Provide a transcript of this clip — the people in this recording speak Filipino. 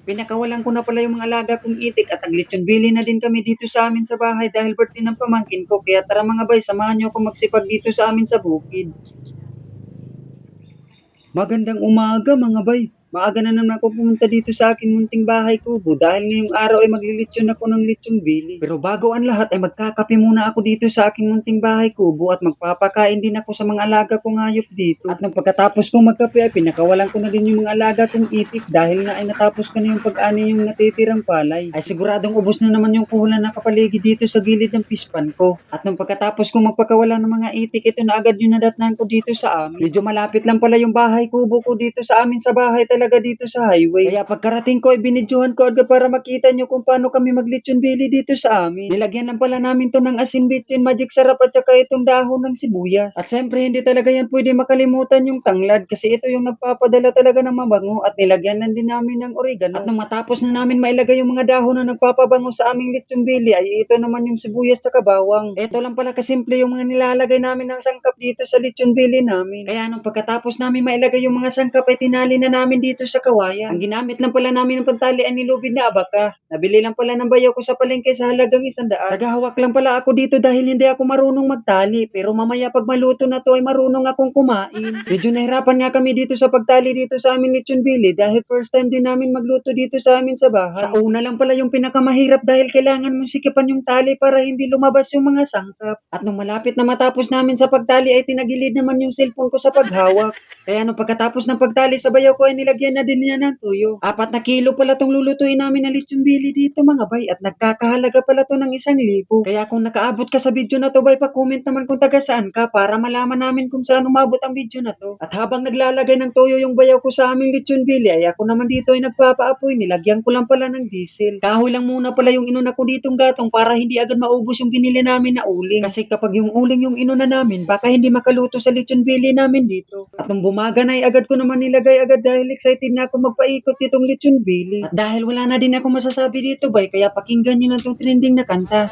Pinakawalan ko na pala yung mga alaga kong itik at naglitsyon bili na din kami dito sa amin sa bahay dahil birthday ng pamangkin ko. Kaya tara mga bay, samahan niyo ako magsipag dito sa amin sa bukid. Magandang umaga mga bay. Maaga na naman ako pumunta dito sa aking munting bahay kubo dahil ngayong araw ay maglilitsyon ako ng litsyon bili. Pero bago ang lahat ay magkakape muna ako dito sa aking munting bahay kubo at magpapakain din ako sa mga alaga kong hayop dito. At nung pagkatapos kong magkape ay pinakawalan ko na din yung mga alaga kong itik dahil nga ay natapos ko na yung pag-ani yung natitirang palay. Ay siguradong ubos na naman yung kuhulan na kapaligid dito sa gilid ng pispan ko. At nung pagkatapos kong magpakawalan ng mga itik, ito na agad yung nadatnan ko dito sa amin. Medyo malapit lang pala yung bahay kubo ko dito sa amin sa bahay talaga dito sa highway. Kaya pagkarating ko ay binidyohan ko agad para makita nyo kung paano kami maglitsyon bili dito sa amin. Nilagyan lang pala namin to ng asin bitchin, magic sarap at saka itong dahon ng sibuyas. At syempre hindi talaga yan pwede makalimutan yung tanglad kasi ito yung nagpapadala talaga ng mabango at nilagyan lang din namin ng oregano. At nang matapos na namin mailagay yung mga dahon na nagpapabango sa aming litsyon bili ay ito naman yung sibuyas at bawang. Ito lang pala kasimple yung mga nilalagay namin ng sangkap dito sa litsyon bili namin. Kaya nung pagkatapos namin mailagay yung mga sangkap ay tinali na namin dito sa kawayan. Ang ginamit lang pala namin ng pantali ay nilubid na abaka. Nabili lang pala ng bayaw ko sa palengke sa halagang 100. Tagahawak lang pala ako dito dahil hindi ako marunong magtali. Pero mamaya pag maluto na to ay marunong akong kumain. Medyo nahirapan nga kami dito sa pagtali dito sa amin lechon bili dahil first time din namin magluto dito sa amin sa bahay. Sa una lang pala yung pinakamahirap dahil kailangan mong sikipan yung tali para hindi lumabas yung mga sangkap. At nung malapit na matapos namin sa pagtali ay tinagilid naman yung cellphone ko sa paghawak. Kaya nung pagkatapos ng pagtali sa bayaw ko ay nilagyan na din niya ng tuyo. 4 na kilo pala tong lulutuin namin na lechon bili dito mga bay at nagkakahalaga pala to ng 1,000. Kaya kung nakaabot ka sa video na to bay, pa-comment naman kung taga saan ka para malaman namin kung saan umabot ang video na to. At habang naglalagay ng toyo yung bayaw ko sa aming lechon bili ay ako naman dito ay nagpapaapoy, nilagyan ko lang pala ng diesel. Kahoy lang muna pala yung inuna ko ditong gatong para hindi agad maubos yung binili namin na uling. Kasi kapag yung uling yung inuna namin, baka hindi makaluto sa lechon bili namin dito. At nung bumaga na ay agad ko naman nilagay agad dahil excited na ako magpaikot ditong lechon bili. At dahil wala na din ako masasabi dito bay, kaya pakinggan nyo lang tong trending na kanta.